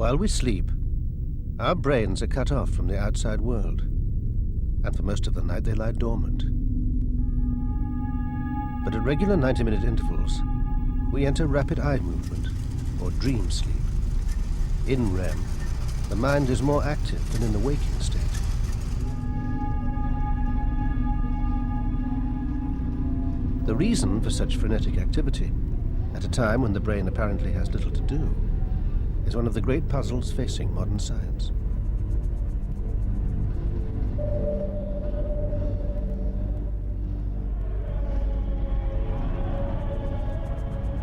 While we sleep, our brains are cut off from the outside world, and for most of the night they lie dormant. But at regular 90-minute intervals, we enter rapid eye movement, or dream sleep. In REM, the mind is more active than in the waking state. The reason for such frenetic activity, at a time when the brain apparently has little to do, is one of the great puzzles facing modern science.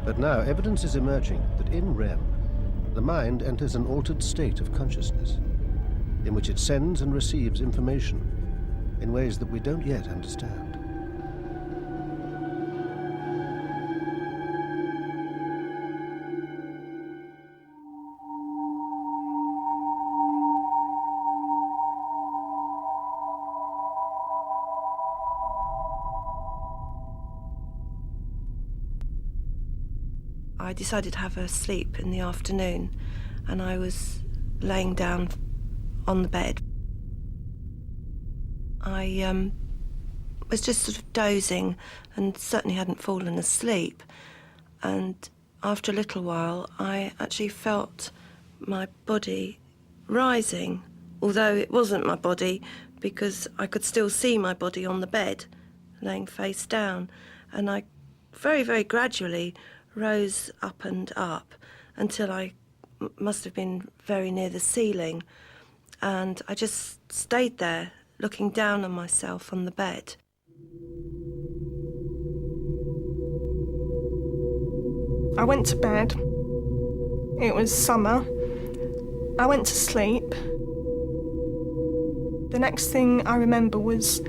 But now evidence is emerging that in REM, the mind enters an altered state of consciousness, in which it sends and receives information in ways that we don't yet understand. I decided to have a sleep in the afternoon, and I was laying down on the bed. I was just sort of dozing and certainly hadn't fallen asleep. And after a little while, I actually felt my body rising, although it wasn't my body, because I could still see my body on the bed, laying face down. And I very, very gradually rose up and up until I must have been very near the ceiling, and I just stayed there looking down on myself on the bed. I went to bed. It was summer. I went to sleep. The next thing I remember was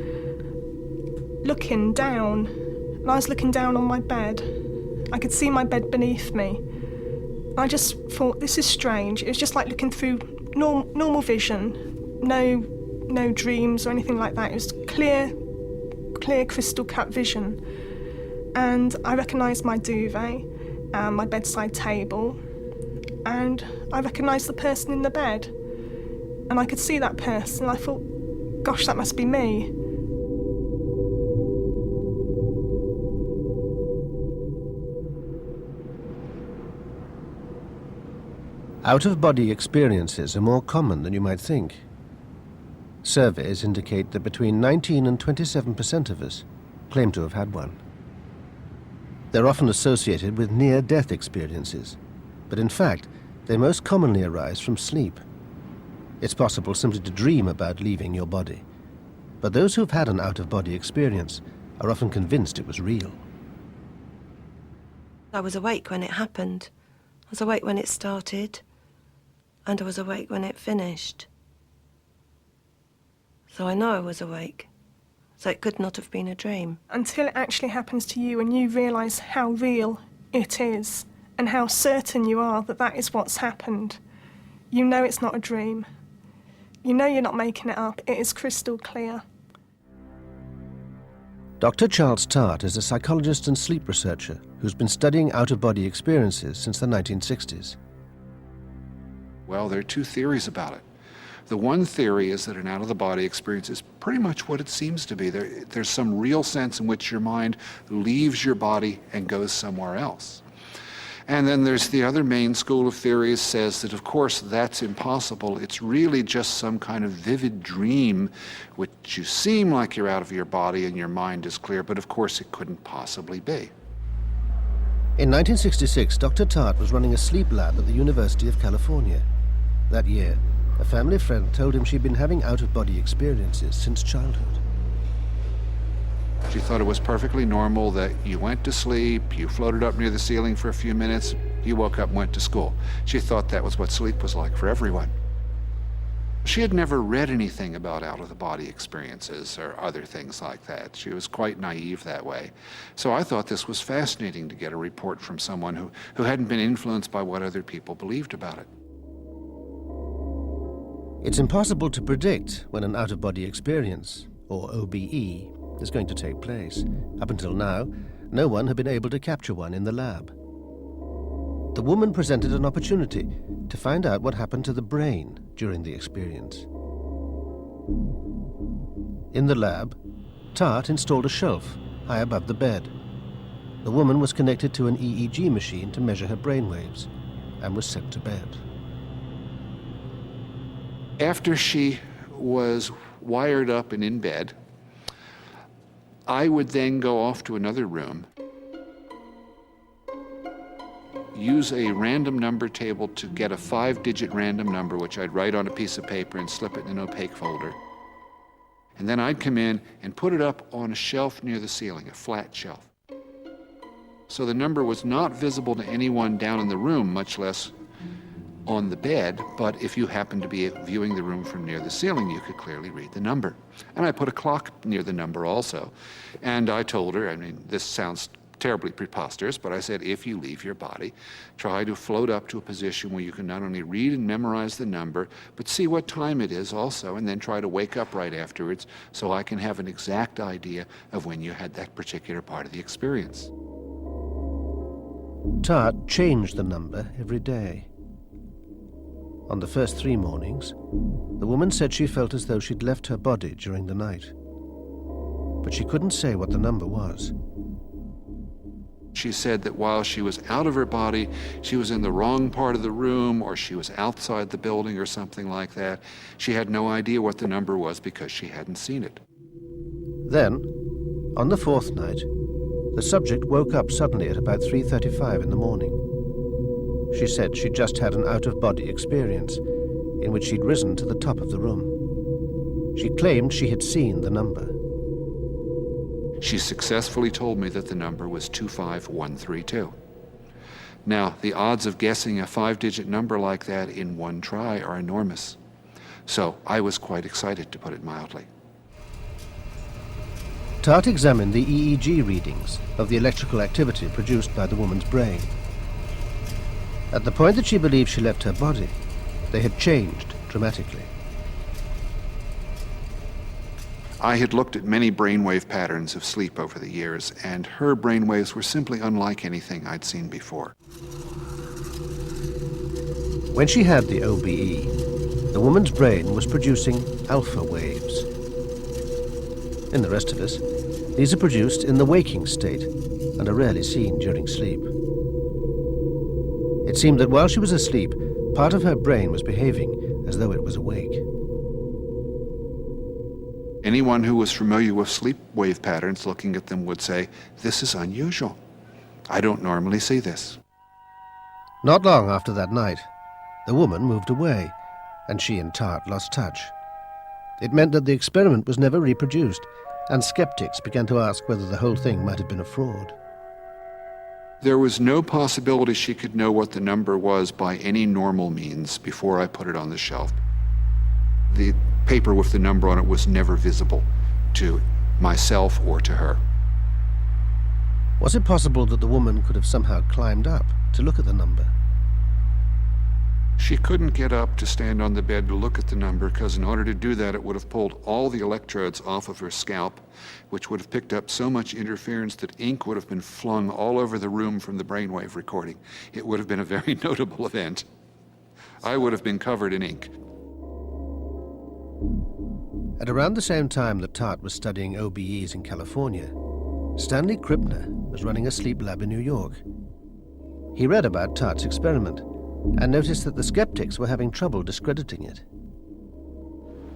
looking down. And I was looking down on my bed. I could see my bed beneath me. I just thought, this is strange. It was just like looking through normal vision, no dreams or anything like that. It was clear crystal cut vision. And I recognised my duvet and my bedside table, and I recognised the person in the bed. And I could see that person, and I thought, gosh, that must be me. Out-of-body experiences are more common than you might think. Surveys indicate that between 19 and 27% of us claim to have had one. They're often associated with near-death experiences, but in fact, they most commonly arise from sleep. It's possible simply to dream about leaving your body, but those who've had an out-of-body experience are often convinced it was real. I was awake when it happened. I was awake when it started, and I was awake when it finished. So I know I was awake. So it could not have been a dream. Until it actually happens to you and you realise how real it is and how certain you are that that is what's happened, you know it's not a dream. You know you're not making it up. It is crystal clear. Dr. Charles Tart is a psychologist and sleep researcher who's been studying out-of-body experiences since the 1960s. Well, there are two theories about it. The one theory is that an out-of-the-body experience is pretty much what it seems to be. There's some real sense in which your mind leaves your body and goes somewhere else. And then there's the other main school of theories says that, of course, that's impossible. It's really just some kind of vivid dream which you seem like you're out of your body and your mind is clear, but of course it couldn't possibly be. In 1966, Dr. Tart was running a sleep lab at the University of California. That year, a family friend told him she'd been having out-of-body experiences since childhood. She thought it was perfectly normal that you went to sleep, you floated up near the ceiling for a few minutes, you woke up and went to school. She thought that was what sleep was like for everyone. She had never read anything about out-of-the-body experiences or other things like that. She was quite naive that way. So I thought this was fascinating to get a report from someone who hadn't been influenced by what other people believed about it. It's impossible to predict when an out-of-body experience, or OBE, is going to take place. Up until now, no one had been able to capture one in the lab. the woman presented an opportunity to find out what happened to the brain during the experience. In the lab, Tart installed a shelf high above the bed. The woman was connected to an EEG machine to measure her brainwaves and was sent to bed. After she was wired up and in bed, I would then go off to another room, use a random number table to get a 5-digit random number, which I'd write on a piece of paper and slip it in an opaque folder. And then I'd come in and put it up on a shelf near the ceiling, a flat shelf. So the number was not visible to anyone down in the room, much less on the bed, but if you happened to be viewing the room from near the ceiling, you could clearly read the number. And I put a clock near the number also. And I told her, I mean, this sounds terribly preposterous, but I said, if you leave your body, try to float up to a position where you can not only read and memorize the number, but see what time it is also, and then try to wake up right afterwards so I can have an exact idea of when you had that particular part of the experience. Tart changed the number every day. On the first 3 mornings, the woman said she felt as though she'd left her body during the night. But she couldn't say what the number was. She said that while she was out of her body, she was in the wrong part of the room, or she was outside the building or something like that. She had no idea what the number was because she hadn't seen it. Then, on the 4th night, the subject woke up suddenly at about 3:35 in the morning. She said she'd just had an out-of-body experience in which she'd risen to the top of the room. She claimed she had seen the number. She successfully told me that the number was 25132. Now, the odds of guessing a 5-digit number like that in one try are enormous. So I was quite excited, to put it mildly. Tart examined the EEG readings of the electrical activity produced by the woman's brain. At the point that she believed she left her body, they had changed dramatically. I had looked at many brainwave patterns of sleep over the years, and her brainwaves were simply unlike anything I'd seen before. When she had the OBE, the woman's brain was producing alpha waves. In the rest of us, these are produced in the waking state and are rarely seen during sleep. It seemed that while she was asleep, part of her brain was behaving as though it was awake. Anyone who was familiar with sleep wave patterns looking at them would say, this is unusual. I don't normally see this. Not long after that night, the woman moved away, and she and Tart lost touch. It meant that the experiment was never reproduced, and skeptics began to ask whether the whole thing might have been a fraud. There was no possibility she could know what the number was by any normal means before I put it on the shelf. The paper with the number on it was never visible to myself or to her. Was it possible that the woman could have somehow climbed up to look at the number? She couldn't get up to stand on the bed to look at the number because in order to do that, it would have pulled all the electrodes off of her scalp, which would have picked up so much interference that ink would have been flung all over the room from the brainwave recording. It would have been a very notable event. I would have been covered in ink. At around the same time that Tart was studying OBEs in California, Stanley Krippner was running a sleep lab in New York. He read about Tart's experiment and noticed that the skeptics were having trouble discrediting it.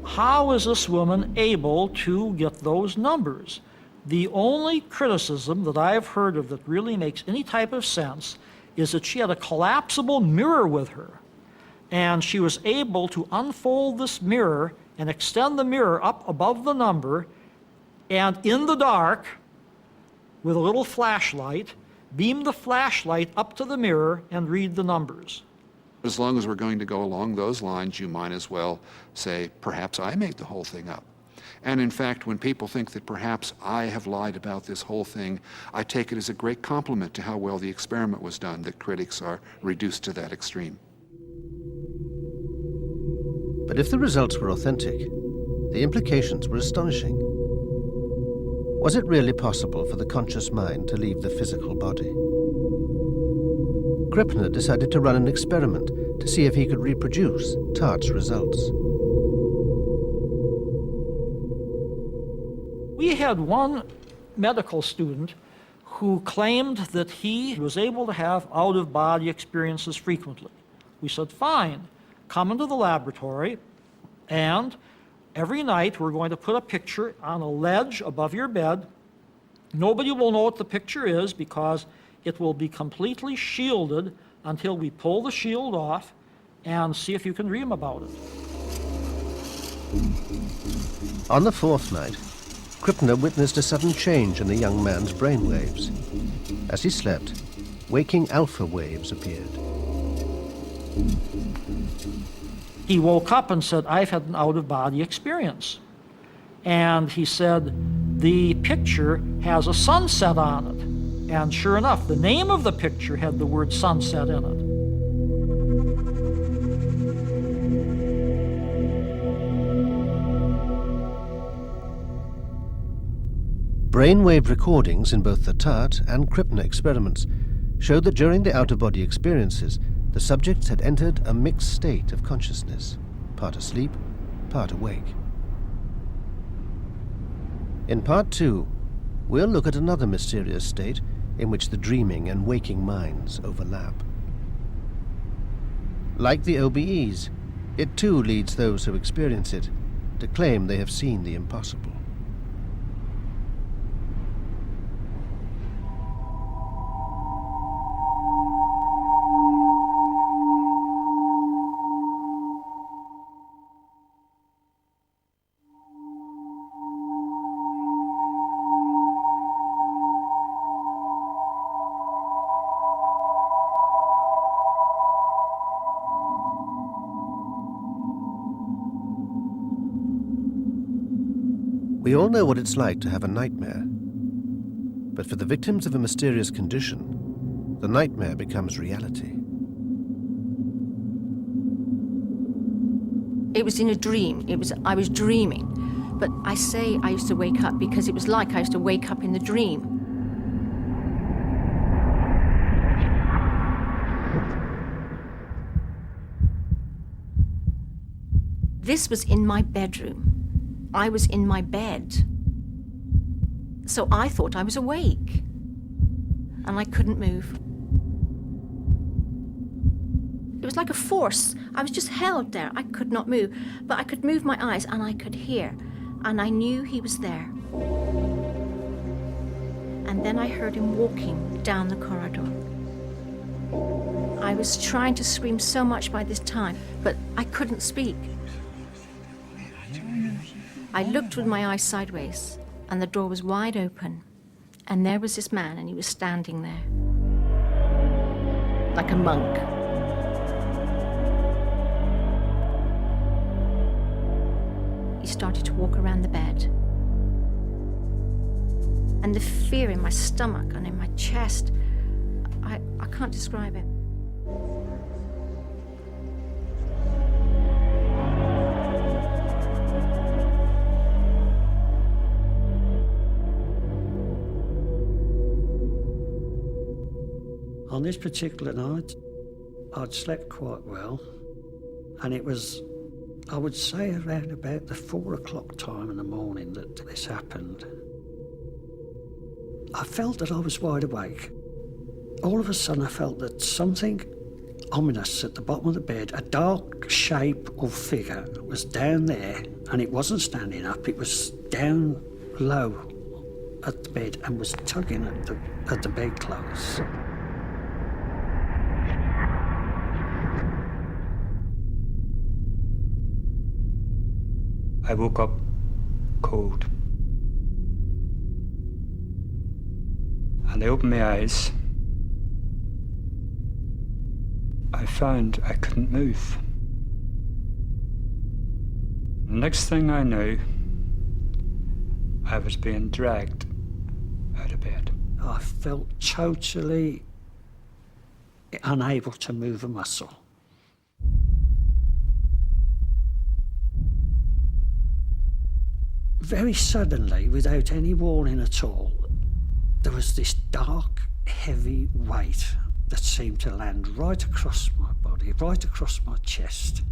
How is this woman able to get those numbers? The only criticism that I've heard of that really makes any type of sense is that she had a collapsible mirror with her, and she was able to unfold this mirror and extend the mirror up above the number, and in the dark, with a little flashlight, beam the flashlight up to the mirror and read the numbers. As long as we're going to go along those lines, you might as well say, perhaps I made the whole thing up. And in fact, when people think that perhaps I have lied about this whole thing, I take it as a great compliment to how well the experiment was done that critics are reduced to that extreme. But if the results were authentic, the implications were astonishing. Was it really possible for the conscious mind to leave the physical body? Krippner decided to run an experiment to see if he could reproduce Tart's results. We had one medical student who claimed that he was able to have out-of-body experiences frequently. We said, fine, come into the laboratory, and every night we're going to put a picture on a ledge above your bed. Nobody will know what the picture is because it will be completely shielded until we pull the shield off and see if you can dream about it. On the fourth night, Krippner witnessed a sudden change in the young man's brainwaves. As he slept, waking alpha waves appeared. He woke up and said, I've had an out-of-body experience. And he said, the picture has a sunset on it. And sure enough, the name of the picture had the word sunset in it. Brainwave recordings in both the Tart and Krippner experiments showed that during the out-of-body experiences, the subjects had entered a mixed state of consciousness, part asleep, part awake. In part 2, we'll look at another mysterious state in which the dreaming and waking minds overlap. Like the OBEs, it too leads those who experience it to claim they have seen the impossible. We all know what it's like to have a nightmare. But for the victims of a mysterious condition, the nightmare becomes reality. It was in a dream. I was dreaming. But I say I used to wake up because it was like I used to wake up in the dream. This was in my bedroom. I was in my bed. So I thought I was awake. And I couldn't move. It was like a force. I was just held there. I could not move. But I could move my eyes and I could hear. And I knew he was there. And then I heard him walking down the corridor. I was trying to scream so much by this time, but I couldn't speak. I looked with my eyes sideways, and the door was wide open, and there was this man, and he was standing there, like a monk. He started to walk around the bed, and the fear in my stomach and in my chest, I can't describe it. On this particular night, I'd slept quite well, and it was, I would say, around about the 4 o'clock time in the morning that this happened. I felt that I was wide awake. All of a sudden I felt that something ominous at the bottom of the bed, a dark shape or figure was down there, and it wasn't standing up, it was down low at the bed and was tugging at the bedclothes. I woke up cold. And I opened my eyes. I found I couldn't move. The next thing I knew, I was being dragged out of bed. I felt totally unable to move a muscle. Very suddenly, without any warning at all, there was this dark, heavy weight that seemed to land right across my body, right across my chest.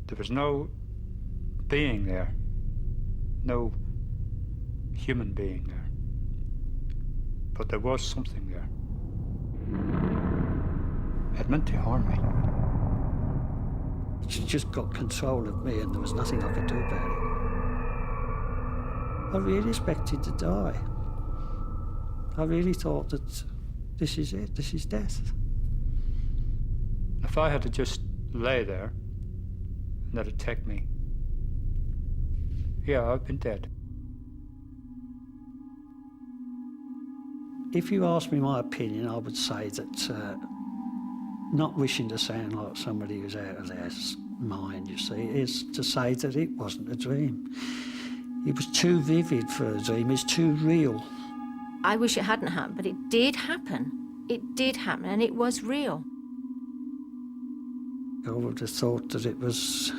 There was no being there, no human being there, but there was something there. It meant to harm me. She just got control of me and there was nothing I could do about it. I really expected to die. I really thought that this is it, this is death. If I had to just lay there and let it take me, yeah, I've been dead. If you ask me my opinion, I would say that, not wishing to sound like somebody who's out of their mind, you see, is to say that it wasn't a dream. It was too vivid for a dream, it's too real. I wish it hadn't happened, but it did happen. It did happen, and it was real. I would have thought that it was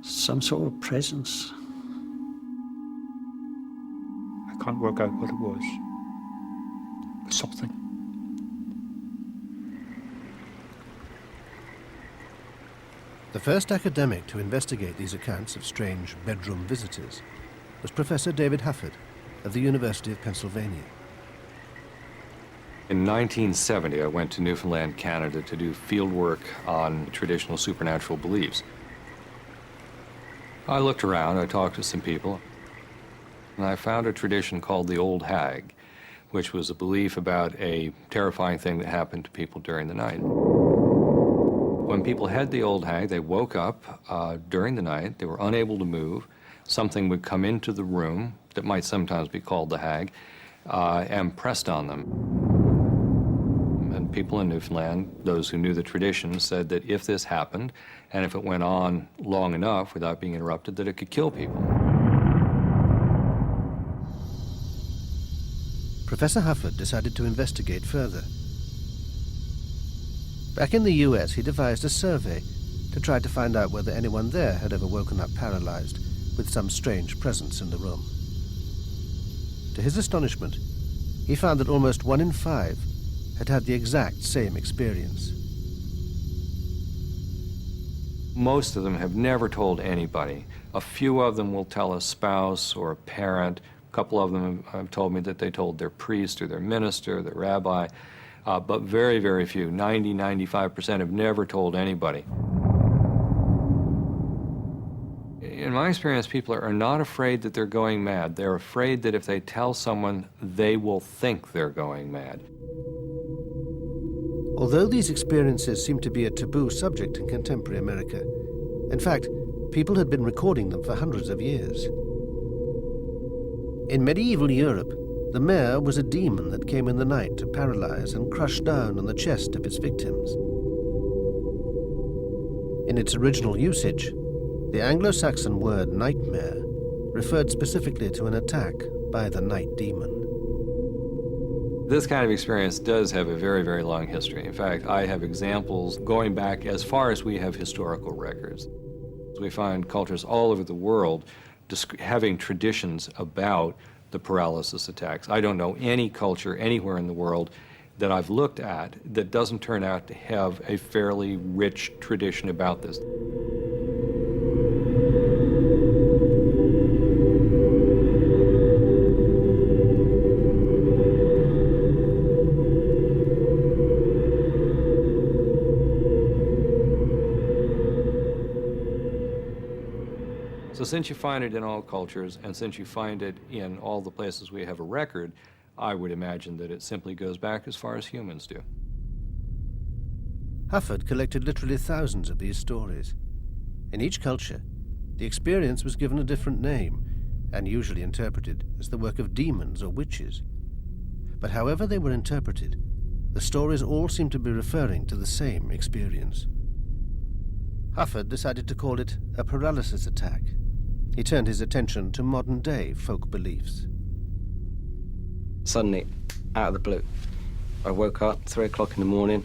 some sort of presence. I can't work out what it was. But something. The first academic to investigate these accounts of strange bedroom visitors was Professor David Hufford of the University of Pennsylvania. In 1970, I went to Newfoundland, Canada to do field work on traditional supernatural beliefs. I looked around, I talked to some people, and I found a tradition called the Old Hag, which was a belief about a terrifying thing that happened to people during the night. When people had the Old Hag, they woke up during the night, they were unable to move, something would come into the room that might sometimes be called the Hag, and pressed on them. And people in Newfoundland, those who knew the tradition, said that if this happened, and if it went on long enough without being interrupted, that it could kill people. Professor Hufford decided to investigate further. Back in the US, he devised a survey to try to find out whether anyone there had ever woken up paralyzed with some strange presence in the room. To his astonishment, he found that almost 1 in 5 had had the exact same experience. Most of them have never told anybody. A few of them will tell a spouse or a parent. A couple of them have told me that they told their priest or their minister, their rabbi, but very, very few, 90, 95% have never told anybody. In my experience, people are not afraid that they're going mad. They're afraid that if they tell someone, they will think they're going mad. Although these experiences seem to be a taboo subject in contemporary America, in fact, people had been recording them for hundreds of years. In medieval Europe, the mare was a demon that came in the night to paralyze and crush down on the chest of its victims. In its original usage, the Anglo-Saxon word nightmare referred specifically to an attack by the night demon. This kind of experience does have a very, very long history. In fact, I have examples going back as far as we have historical records. We find cultures all over the world having traditions about the paralysis attacks. I don't know any culture anywhere in the world that I've looked at that doesn't turn out to have a fairly rich tradition about this. So since you find it in all cultures, and since you find it in all the places we have a record, I would imagine that it simply goes back as far as humans do. Hufford collected literally thousands of these stories. In each culture, the experience was given a different name, and usually interpreted as the work of demons or witches. But however they were interpreted, the stories all seemed to be referring to the same experience. Hufford decided to call it a paralysis attack. He turned his attention to modern-day folk beliefs. Suddenly, out of the blue, I woke up 3 o'clock in the morning,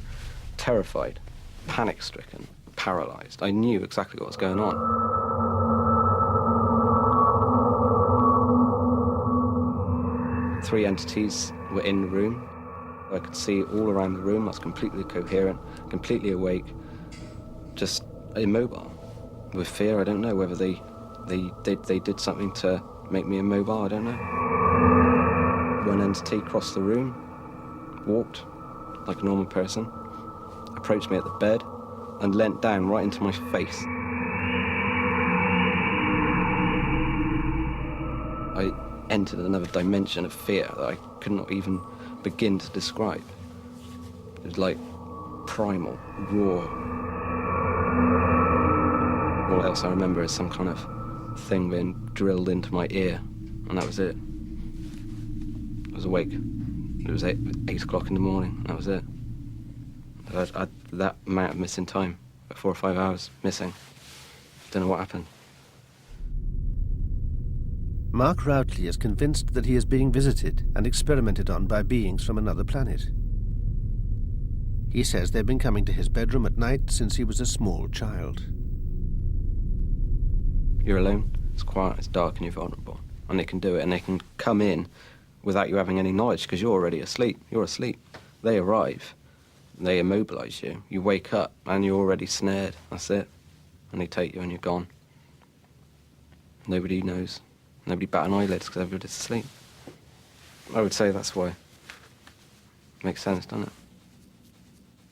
terrified, panic-stricken, paralyzed. I knew exactly what was going on. 3 entities were in the room. I could see all around the room. I was completely coherent, completely awake, just immobile. With fear, I don't know whether they did something to make me immobile, I don't know. One entity crossed the room, walked like a normal person, approached me at the bed, and leant down right into my face. I entered another dimension of fear that I could not even begin to describe. It was like primal, raw. All else I remember is some kind of thing being drilled into my ear, and that was it. I was awake. It was 8 o'clock in the morning, and that was it. That amount of missing time, 4 or 5 hours missing. Don't know what happened. Mark Routley is convinced that he is being visited and experimented on by beings from another planet. He says they've been coming to his bedroom at night since he was a small child. You're alone, it's quiet, it's dark, and you're vulnerable. And they can do it, and they can come in without you having any knowledge, because you're already asleep. You're asleep. They arrive, they immobilize you. You wake up, and you're already snared. That's it. And they take you, and you're gone. Nobody knows. Nobody bat an eyelid, because everybody's asleep. I would say that's why. Makes sense, doesn't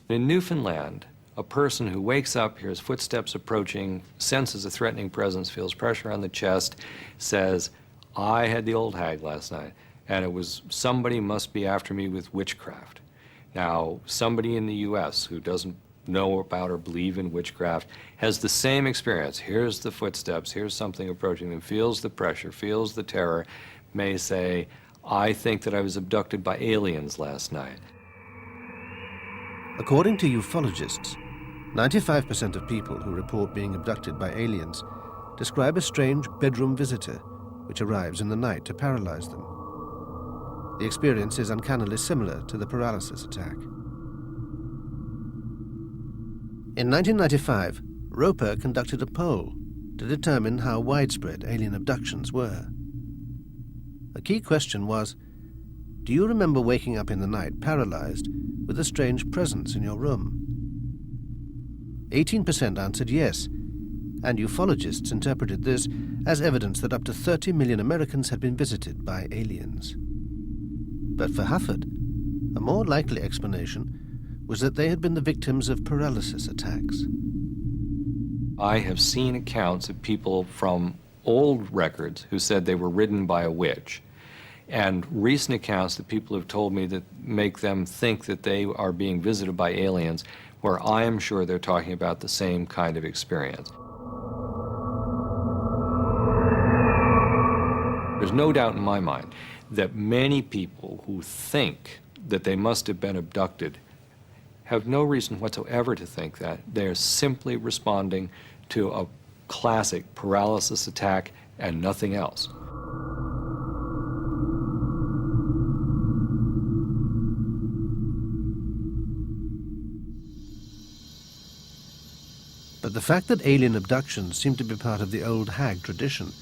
it? In Newfoundland, a person who wakes up, hears footsteps approaching, senses a threatening presence, feels pressure on the chest, says, I had the old hag last night, and it was somebody must be after me with witchcraft. Now, somebody in the U.S. who doesn't know about or believe in witchcraft has the same experience. Here's the footsteps, here's something approaching them, feels the pressure, feels the terror, may say, I think that I was abducted by aliens last night. According to ufologists, 95% of people who report being abducted by aliens describe a strange bedroom visitor which arrives in the night to paralyze them. The experience is uncannily similar to the paralysis attack. In 1995, Roper conducted a poll to determine how widespread alien abductions were. A key question was, do you remember waking up in the night paralyzed with a strange presence in your room? 18% answered yes, and ufologists interpreted this as evidence that up to 30 million Americans had been visited by aliens. But for Hufford, a more likely explanation was that they had been the victims of paralysis attacks. I have seen accounts of people from old records who said they were ridden by a witch, and recent accounts that people have told me that make them think that they are being visited by aliens, where I am sure they're talking about the same kind of experience. There's no doubt in my mind that many people who think that they must have been abducted have no reason whatsoever to think that. They're simply responding to a classic paralysis attack and nothing else. But the fact that alien abductions seemed to be part of the old hag tradition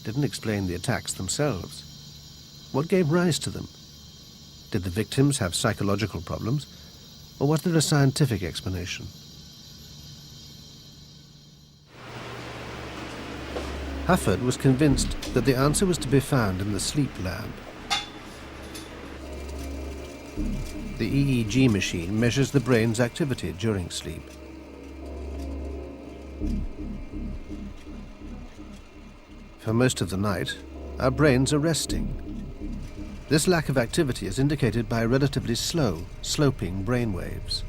didn't explain the attacks themselves. What gave rise to them? Did the victims have psychological problems, or was there a scientific explanation? Hufford was convinced that the answer was to be found in the sleep lab. The EEG machine measures the brain's activity during sleep. For most of the night, our brains are resting. This lack of activity is indicated by relatively slow, sloping brain waves.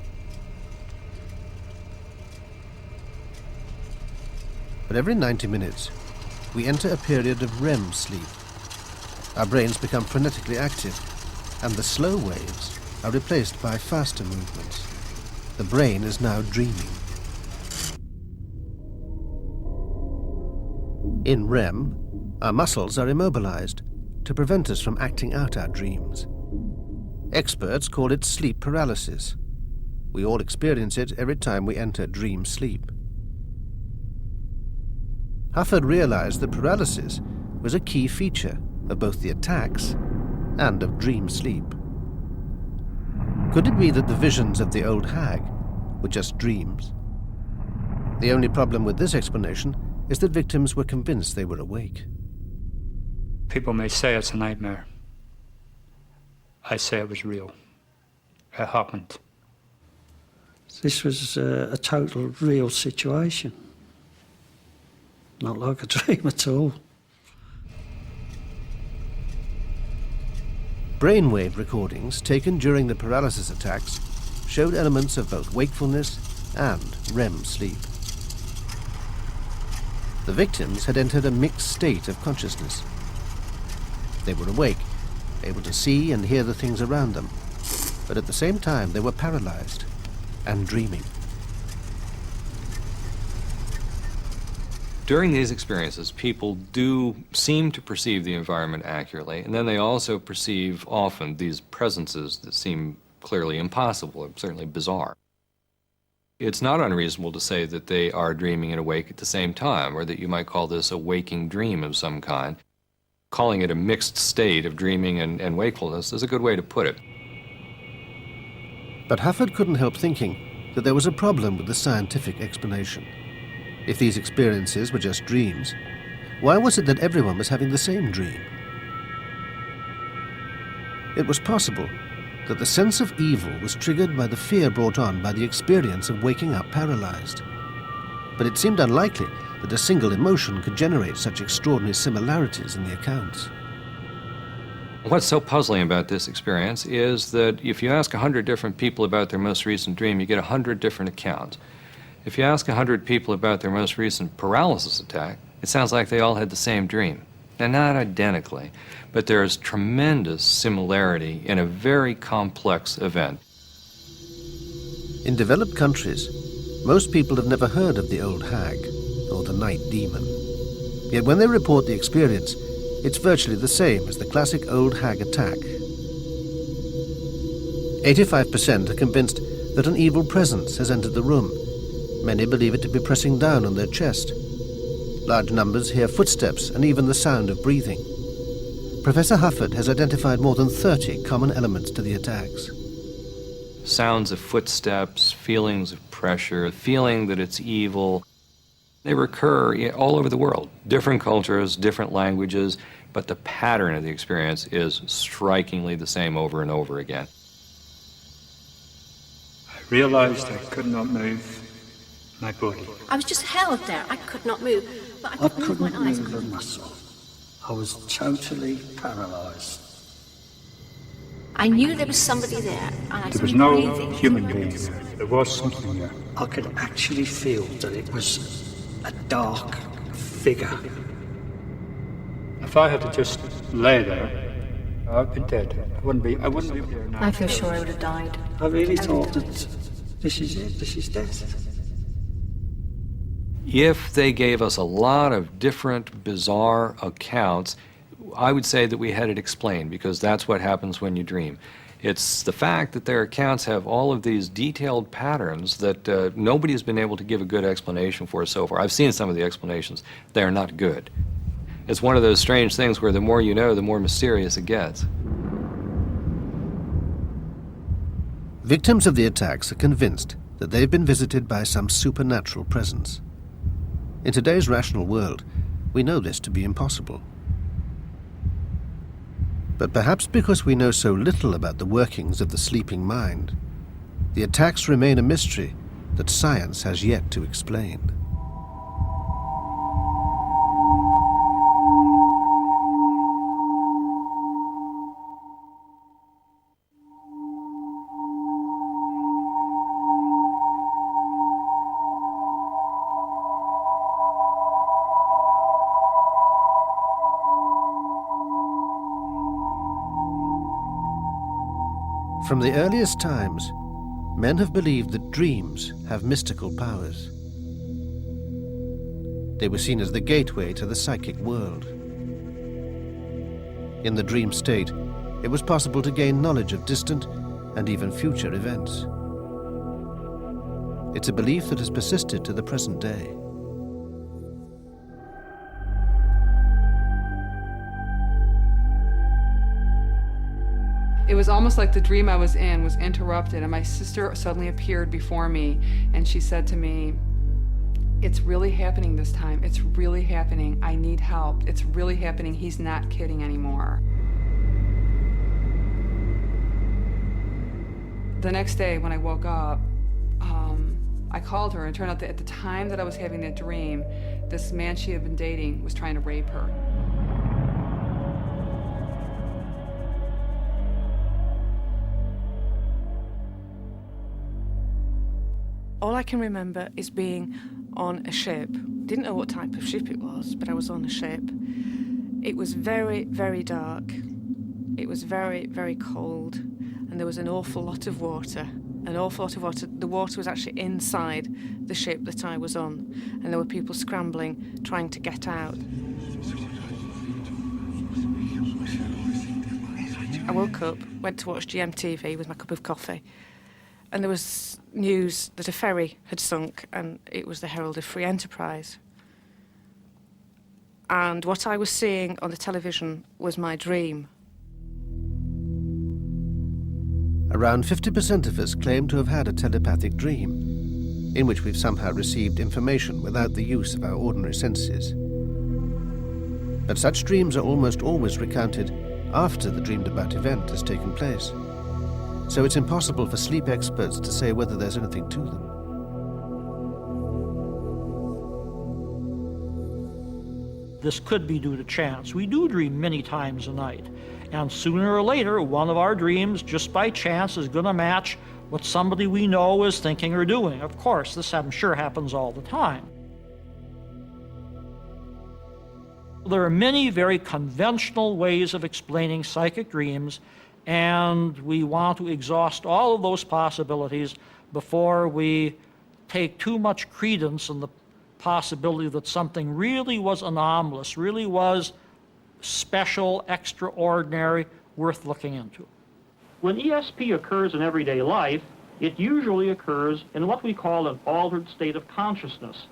But every 90 minutes, we enter a period of REM sleep. Our brains become frenetically active, and the slow waves are replaced by faster movements. The brain is now dreaming. In REM, our muscles are immobilized to prevent us from acting out our dreams. Experts call it sleep paralysis. We all experience it every time we enter dream sleep. Hufford realized that paralysis was a key feature of both the attacks and of dream sleep. Could it be that the visions of the old hag were just dreams? The only problem with this explanation is that victims were convinced they were awake. People may say it's a nightmare. I say it was real. It happened. This was a total real situation. Not like a dream at all. Brainwave recordings taken during the paralysis attacks showed elements of both wakefulness and REM sleep. The victims had entered a mixed state of consciousness. They were awake, able to see and hear the things around them, but at the same time they were paralyzed and dreaming. During these experiences, people do seem to perceive the environment accurately, and then they also perceive often these presences that seem clearly impossible, certainly bizarre. It's not unreasonable to say that they are dreaming and awake at the same time, or that you might call this a waking dream of some kind. Calling it a mixed state of dreaming and wakefulness is a good way to put it. But Hufford couldn't help thinking that there was a problem with the scientific explanation. If these experiences were just dreams, why was it that everyone was having the same dream? It was possible that the sense of evil was triggered by the fear brought on by the experience of waking up paralyzed. But it seemed unlikely that a single emotion could generate such extraordinary similarities in the accounts. What's so puzzling about this experience is that if you ask 100 different people about their most recent dream, you get 100 different accounts. If you ask 100 people about their most recent paralysis attack, it sounds like they all had the same dream. Now, not identically, but there is tremendous similarity in a very complex event. In developed countries, most people have never heard of the old hag or the night demon. Yet when they report the experience, it's virtually the same as the classic old hag attack. 85% are convinced that an evil presence has entered the room. Many believe it to be pressing down on their chest. Large numbers hear footsteps and even the sound of breathing. Professor Hufford has identified more than 30 common elements to the attacks. Sounds of footsteps, feelings of pressure, feeling that it's evil. They recur all over the world. Different cultures, different languages, but the pattern of the experience is strikingly the same over and over again. I realized I could not move my body. I was just held there. I could not move, but I I could move couldn't my eyes. move a muscle. I was totally paralysed. I knew there was somebody there, and I There was couldn't no breathe. human being there. There was something there. I could actually feel that it was a dark figure. If I had to just lay there, I'd be dead. I wouldn't be there now. I feel sure I would have died. I really thought that this is it, this is death. If they gave us a lot of different bizarre accounts, I would say that we had it explained, because that's what happens when you dream. It's the fact that their accounts have all of these detailed patterns that nobody has been able to give a good explanation for so far. I've seen some of the explanations. They're not good. It's one of those strange things where the more you know, the more mysterious it gets. Victims of the attacks are convinced that they've been visited by some supernatural presence. In today's rational world, we know this to be impossible. But perhaps because we know so little about the workings of the sleeping mind, the attacks remain a mystery that science has yet to explain. From the earliest times, men have believed that dreams have mystical powers. They were seen as the gateway to the psychic world. In the dream state, it was possible to gain knowledge of distant and even future events. It's a belief that has persisted to the present day. It was almost like the dream I was in was interrupted, and my sister suddenly appeared before me, and she said to me, "It's really happening this time. It's really happening. I need help. It's really happening. He's not kidding anymore." The next day when I woke up, I called her, and it turned out that at the time that I was having that dream, this man she had been dating was trying to rape her. All I can remember is being on a ship. Didn't know what type of ship it was, but I was on a ship. It was very, very dark. It was very, very cold, and there was an awful lot of water. An awful lot of water. The water was actually inside the ship that I was on, and there were people scrambling, trying to get out. I woke up, went to watch GMTV with my cup of coffee, and there was news that a ferry had sunk, and it was the Herald of Free Enterprise. And what I was seeing on the television was my dream. Around 50% of us claim to have had a telepathic dream, in which we've somehow received information without the use of our ordinary senses. But such dreams are almost always recounted after the dreamed about event has taken place. So it's impossible for sleep experts to say whether there's anything to them. This could be due to chance. We do dream many times a night, and sooner or later, one of our dreams, just by chance, is going to match what somebody we know is thinking or doing. Of course, this I'm sure happens all the time. There are many very conventional ways of explaining psychic dreams, and we want to exhaust all of those possibilities before we take too much credence in the possibility that something really was anomalous, really was special, extraordinary, worth looking into. When ESP occurs in everyday life, it usually occurs in what we call an altered state of consciousness.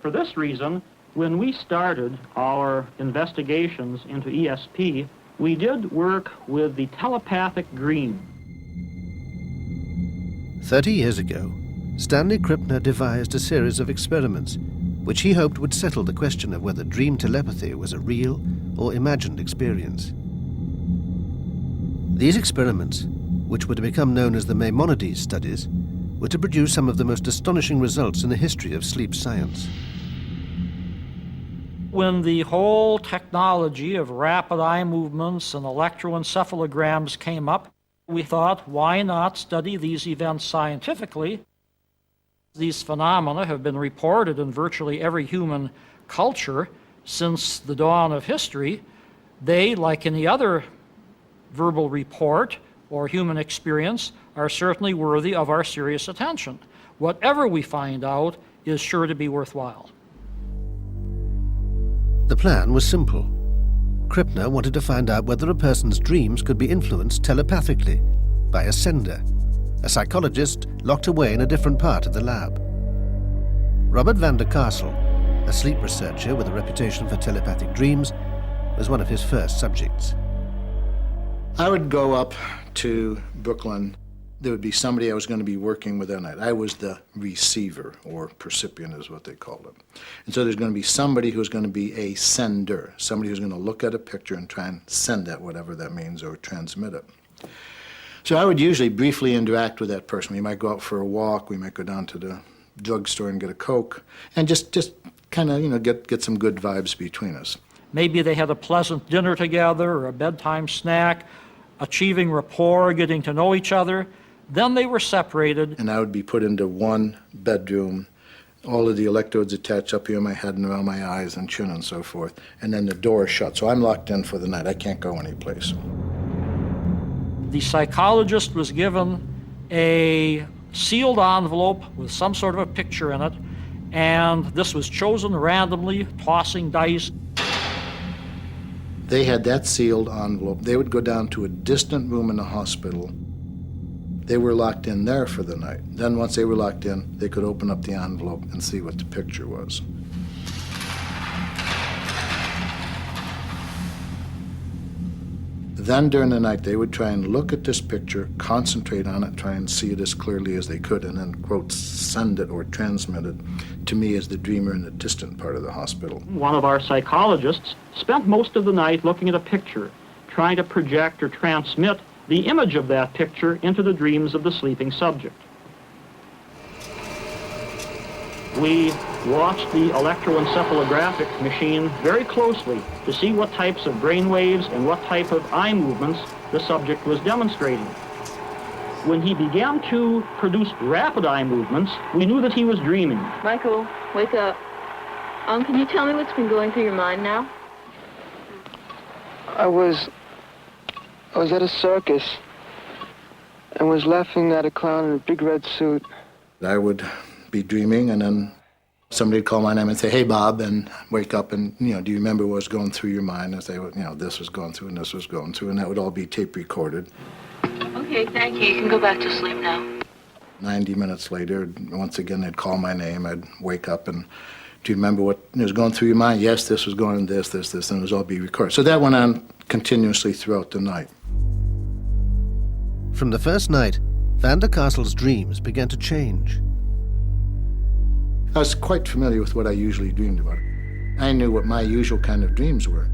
For this reason, when we started our investigations into ESP, we did work with the telepathic dream. 30 years ago, Stanley Krippner devised a series of experiments which he hoped would settle the question of whether dream telepathy was a real or imagined experience. These experiments, which were to become known as the Maimonides studies, were to produce some of the most astonishing results in the history of sleep science. When the whole technology of rapid eye movements and electroencephalograms came up, we thought, why not study these events scientifically? These phenomena have been reported in virtually every human culture since the dawn of history. They, like any other verbal report or human experience, are certainly worthy of our serious attention. Whatever we find out is sure to be worthwhile. The plan was simple. Krippner wanted to find out whether a person's dreams could be influenced telepathically by a sender, a psychologist locked away in a different part of the lab. Robert van der Castle, a sleep researcher with a reputation for telepathic dreams, was one of his first subjects. I would go up to Brooklyn. There would be somebody I was going to be working with that night. I was the receiver, or percipient is what they called it. And so there's going to be somebody who's going to be a sender, somebody who's going to look at a picture and try and send that, whatever that means, or transmit it. So I would usually briefly interact with that person. We might go out for a walk, we might go down to the drugstore and get a Coke, and just kind of, get some good vibes between us. Maybe they had a pleasant dinner together or a bedtime snack, achieving rapport, getting to know each other. Then they were separated. And I would be put into one bedroom, all of the electrodes attached up here in my head and around my eyes and chin and so forth, and then the door shut. So I'm locked in for the night. I can't go anyplace. The psychologist was given a sealed envelope with some sort of a picture in it, and this was chosen randomly, tossing dice. They had that sealed envelope. They would go down to a distant room in the hospital. They were locked in there for the night. Then once they were locked in, they could open up the envelope and see what the picture was. The Then during the night, they would try and look at this picture, concentrate on it, try and see it as clearly as they could, and then, quote, send it or transmit it to me as the dreamer in the distant part of the hospital. One of our psychologists spent most of the night looking at a picture, trying to project or transmit the image of that picture into the dreams of the sleeping subject. We watched the electroencephalographic machine very closely to see what types of brain waves and what type of eye movements the subject was demonstrating. When he began to produce rapid eye movements, we knew that he was dreaming. Michael, wake up. Can you tell me what's been going through your mind now? I was at a circus and was laughing at a clown in a big red suit. I would be dreaming, and then somebody would call my name and say, "Hey, Bob," and wake up and, do you remember what was going through your mind? As they would, this was going through and this was going through, and that would all be tape recorded. Okay, thank you. You can go back to sleep now. 90 minutes later, once again, they'd call my name. I'd wake up and, do you remember what was going through your mind? Yes, this was going this, and it was all be recorded. So that went on continuously throughout the night. From the first night, Van der Kastel's dreams began to change. I was quite familiar with what I usually dreamed about. I knew what my usual kind of dreams were.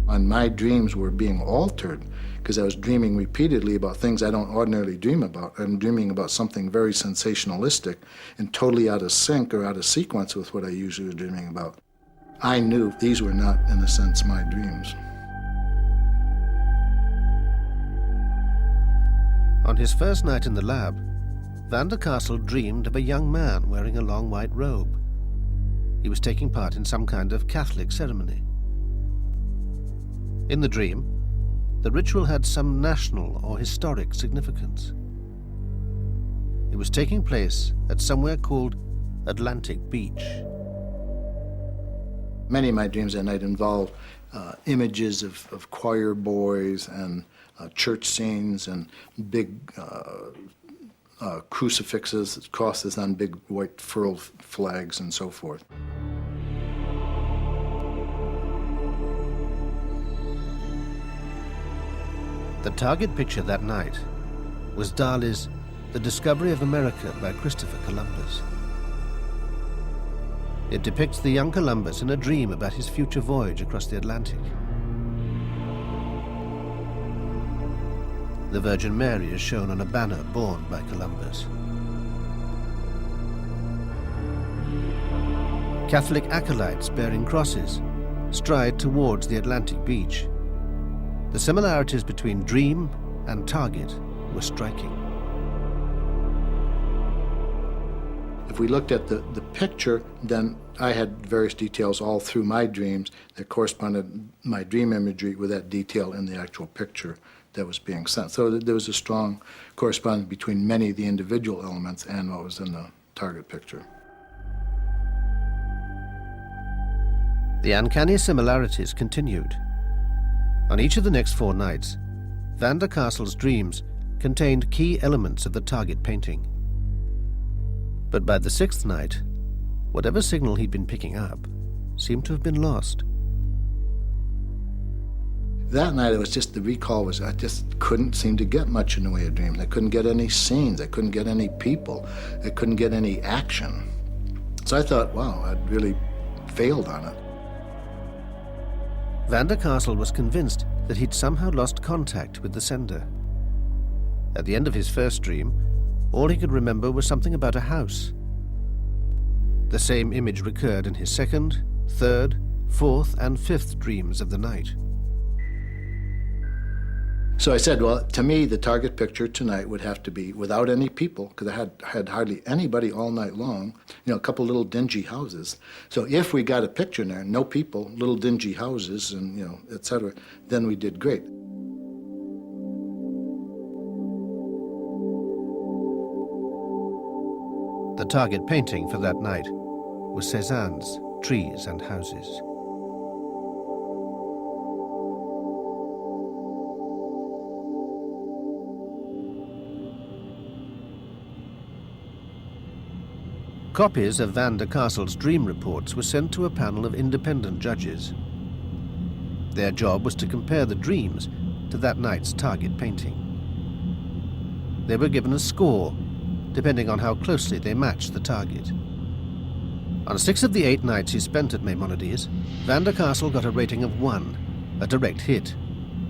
And my dreams were being altered because I was dreaming repeatedly about things I don't ordinarily dream about. I'm dreaming about something very sensationalistic and totally out of sync or out of sequence with what I usually was dreaming about. I knew these were not, in a sense, my dreams. On his first night in the lab, Van der Kastel dreamed of a young man wearing a long white robe. He was taking part in some kind of Catholic ceremony. In the dream, the ritual had some national or historic significance. It was taking place at somewhere called Atlantic Beach. Many of my dreams that night involved images of choir boys and church scenes and big crucifixes, crosses on big white furled flags and so forth. The target picture that night was Dali's The Discovery of America by Christopher Columbus. It depicts the young Columbus in a dream about his future voyage across the Atlantic. The Virgin Mary is shown on a banner borne by Columbus. Catholic acolytes bearing crosses stride towards the Atlantic beach. The similarities between dream and target were striking. If we looked at the picture, then I had various details all through my dreams that corresponded my dream imagery with that detail in the actual picture that was being sent. So there was a strong correspondence between many of the individual elements and what was in the target picture. The uncanny similarities continued. On each of the next 4 nights, Van der Kastel's dreams contained key elements of the target painting. But by the 6th night, whatever signal he'd been picking up seemed to have been lost. That night, it was just, the recall was, I just couldn't seem to get much in the way of dreams. I couldn't get any scenes. I couldn't get any people. I couldn't get any action. So I thought, wow, I'd really failed on it. Van der Kastel was convinced that he'd somehow lost contact with the sender. At the end of his first dream, all he could remember was something about a house. The same image recurred in his 2nd, 3rd, 4th, and 5th dreams of the night. So I said, well, to me, the target picture tonight would have to be without any people, because I had hardly anybody all night long, a couple little dingy houses. So if we got a picture in there, no people, little dingy houses, and, et cetera, then we did great. The target painting for that night was Cézanne's Trees and Houses. Copies of Van der Kastel's dream reports were sent to a panel of independent judges. Their job was to compare the dreams to that night's target painting. They were given a score, depending on how closely they matched the target. On 6 of the 8 nights he spent at Maimonides, Van der Castle got a rating of 1, a direct hit.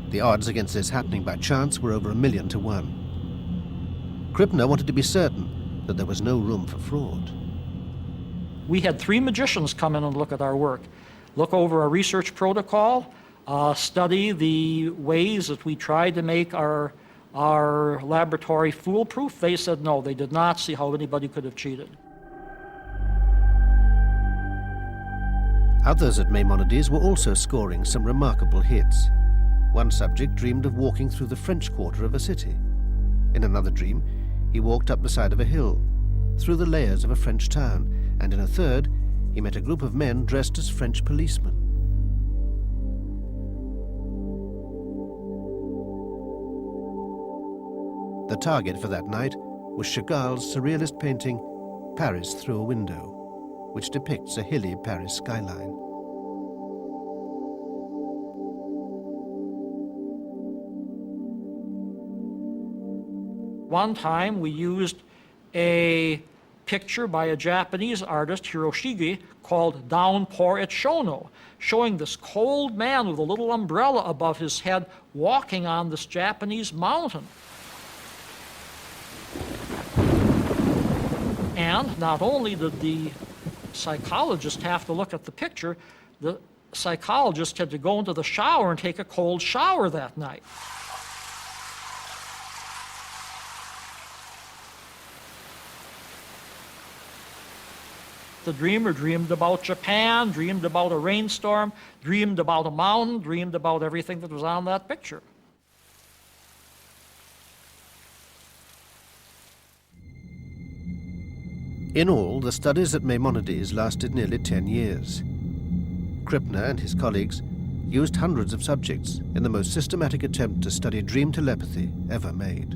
The odds against this happening by chance were over 1,000,000 to 1. Krippner wanted to be certain that there was no room for fraud. We had 3 magicians come in and look at our work, look over our research protocol, study the ways that we tried to make our laboratory foolproof. They said no, they did not see how anybody could have cheated. Others at Maimonides were also scoring some remarkable hits. One subject dreamed of walking through the French quarter of a city. In another dream, he walked up the side of a hill, through the layers of a French town, and in a third, he met a group of men dressed as French policemen. The target for that night was Chagall's surrealist painting, Paris Through a Window, which depicts a hilly Paris skyline. One time we used a picture by a Japanese artist, Hiroshige, called Downpour at Shono, showing this cold man with a little umbrella above his head walking on this Japanese mountain. And not only did the psychologist have to look at the picture, the psychologist had to go into the shower and take a cold shower that night. The dreamer dreamed about Japan, dreamed about a rainstorm, dreamed about a mountain, dreamed about everything that was on that picture. In all, the studies at Maimonides lasted nearly 10 years. Krippner and his colleagues used hundreds of subjects in the most systematic attempt to study dream telepathy ever made.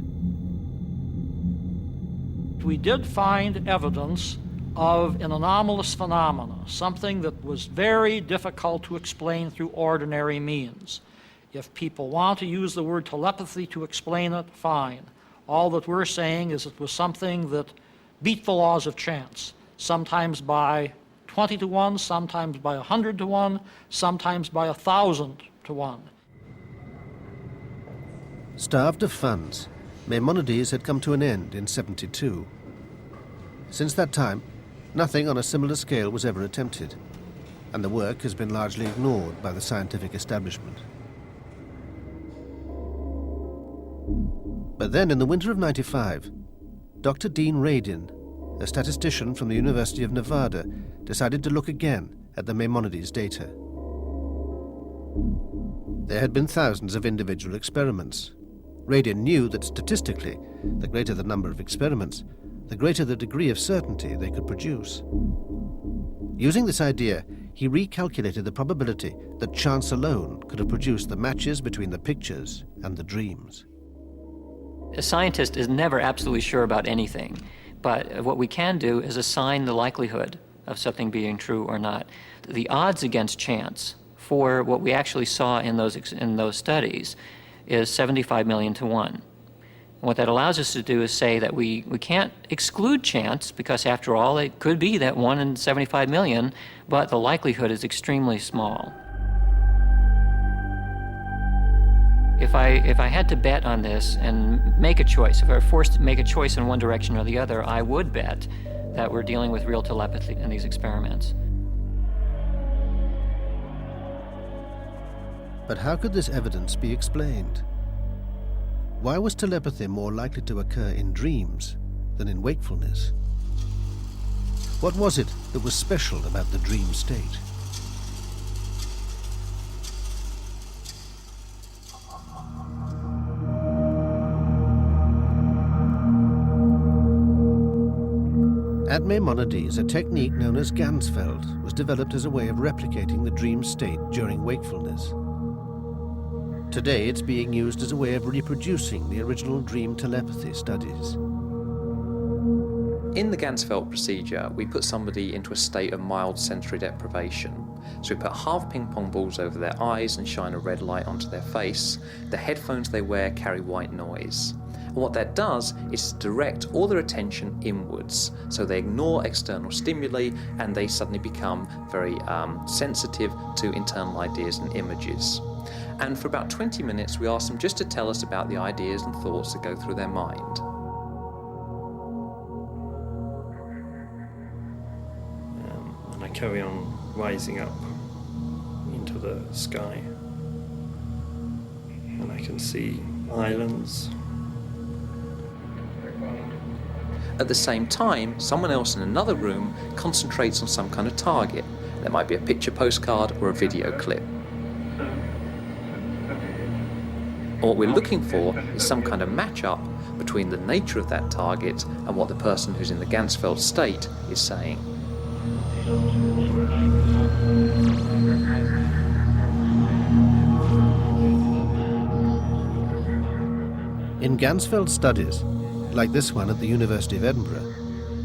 We did find evidence of an anomalous phenomena, something that was very difficult to explain through ordinary means. If people want to use the word telepathy to explain it, fine. All that we're saying is it was something that beat the laws of chance, sometimes by 20 to 1, sometimes by 100 to 1, sometimes by 1,000 to 1. Starved of funds, Maimonides had come to an end in 72. Since that time, nothing on a similar scale was ever attempted, and the work has been largely ignored by the scientific establishment. But then, in the winter of '95, Dr. Dean Radin, a statistician from the University of Nevada, decided to look again at the Maimonides data. There had been thousands of individual experiments. Radin knew that statistically, the greater the number of experiments, the greater the degree of certainty they could produce. Using this idea, he recalculated the probability that chance alone could have produced the matches between the pictures and the dreams. A scientist is never absolutely sure about anything, but what we can do is assign the likelihood of something being true or not. The odds against chance for what we actually saw in those studies is 75 million to 1. And what that allows us to do is say that we can't exclude chance, because after all, it could be that 1 in 75 million, but the likelihood is extremely small. If I had to bet on this and make a choice, if I were forced to make a choice in one direction or the other, I would bet that we're dealing with real telepathy in these experiments. But how could this evidence be explained? Why was telepathy more likely to occur in dreams than in wakefulness? What was it that was special about the dream state? At Maimonides, a technique known as Ganzfeld was developed as a way of replicating the dream state during wakefulness. Today, it's being used as a way of reproducing the original dream telepathy studies. In the Ganzfeld procedure, we put somebody into a state of mild sensory deprivation. So we put half ping pong balls over their eyes and shine a red light onto their face. The headphones they wear carry white noise. And what that does is direct all their attention inwards. So they ignore external stimuli and they suddenly become very sensitive to internal ideas and images. And for about 20 minutes we ask them just to tell us about the ideas and thoughts that go through their mind. And I carry on rising up into the sky. And I can see islands. At the same time, someone else in another room concentrates on some kind of target. There might be a picture postcard or a video clip. And what we're looking for is some kind of match-up between the nature of that target and what the person who's in the Ganzfeld state is saying. In Ganzfeld studies, like this one at the University of Edinburgh,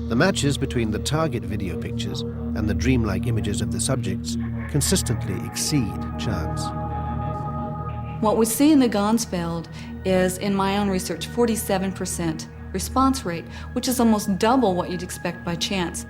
the matches between the target video pictures and the dreamlike images of the subjects consistently exceed chance. What we see in the Ganzfeld is, in my own research, 47% response rate, which is almost double what you'd expect by chance.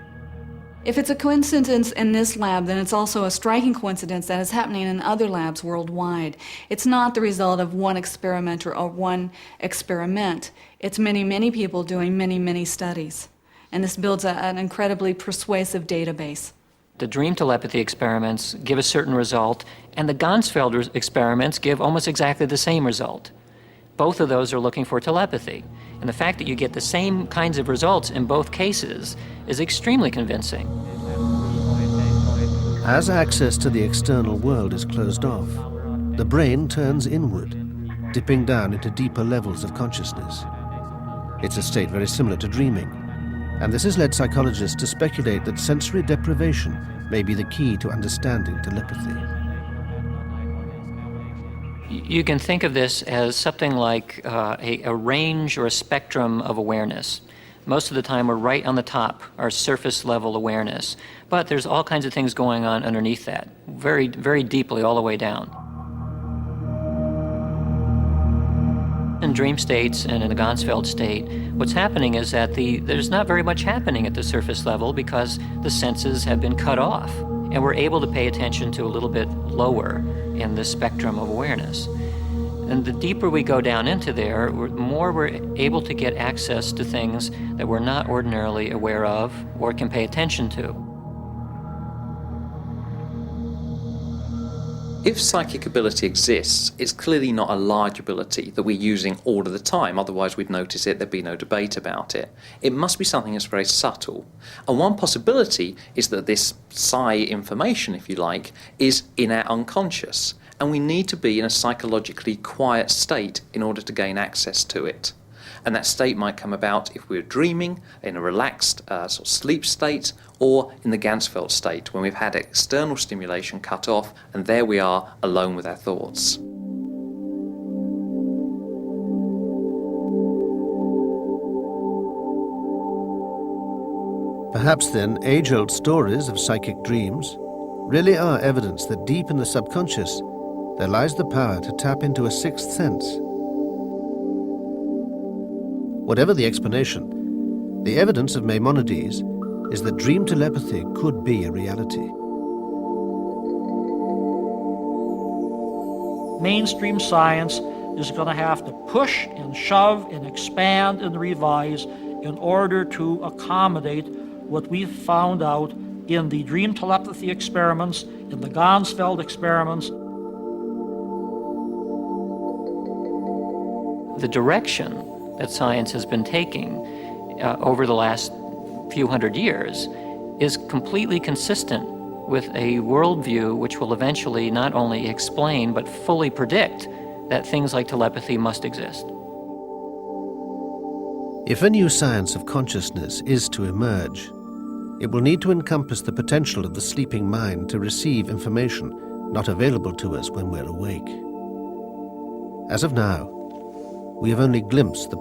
If it's a coincidence in this lab, then it's also a striking coincidence that is happening in other labs worldwide. It's not the result of one experimenter or one experiment. It's many, many people doing many, many studies. And this builds an incredibly persuasive database. The dream telepathy experiments give a certain result, and the Ganzfeld experiments give almost exactly the same result. Both of those are looking for telepathy. And the fact that you get the same kinds of results in both cases is extremely convincing. As access to the external world is closed off, the brain turns inward, dipping down into deeper levels of consciousness. It's a state very similar to dreaming, and this has led psychologists to speculate that sensory deprivation may be the key to understanding telepathy. You can think of this as something like a range or a spectrum of awareness. Most of the time we're right on the top, our surface level awareness, but there's all kinds of things going on underneath that, very, very deeply all the way down. In dream states and in the Ganzfeld state, what's happening is that there's not very much happening at the surface level because the senses have been cut off, and we're able to pay attention to a little bit lower in the spectrum of awareness. And the deeper we go down into there, the more we're able to get access to things that we're not ordinarily aware of or can pay attention to. If psychic ability exists, it's clearly not a large ability that we're using all of the time, otherwise we'd notice it, there'd be no debate about it. It must be something that's very subtle. And one possibility is that this psi information, if you like, is in our unconscious, and we need to be in a psychologically quiet state in order to gain access to it. And that state might come about if we're dreaming, in a relaxed sort of sleep state, or in the Ganzfeld state, when we've had external stimulation cut off, and there we are, alone with our thoughts. Perhaps then, age-old stories of psychic dreams really are evidence that deep in the subconscious there lies the power to tap into a sixth sense. Whatever the explanation, the evidence of Maimonides is that dream telepathy could be a reality. Mainstream science is going to have to push and shove and expand and revise in order to accommodate what we've found out in the dream telepathy experiments, in the Ganzfeld experiments. The direction that science has been taking over the last few hundred years is completely consistent with a worldview which will eventually not only explain but fully predict that things like telepathy must exist. If a new science of consciousness is to emerge, it will need to encompass the potential of the sleeping mind to receive information not available to us when we're awake. As of now, we have only glimpsed the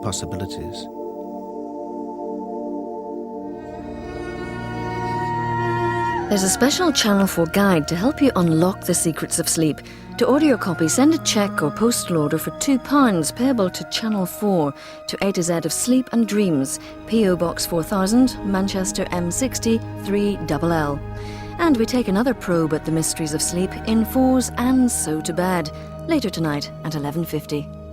There's a special Channel 4 guide to help you unlock the secrets of sleep. To order your copy, send a cheque or postal order for £2 payable to Channel 4 to A to Z of Sleep and Dreams, P.O. Box 4000, Manchester M60 3LL. And we take another probe at the mysteries of sleep in Fours and So to Bed, later tonight at 11:50.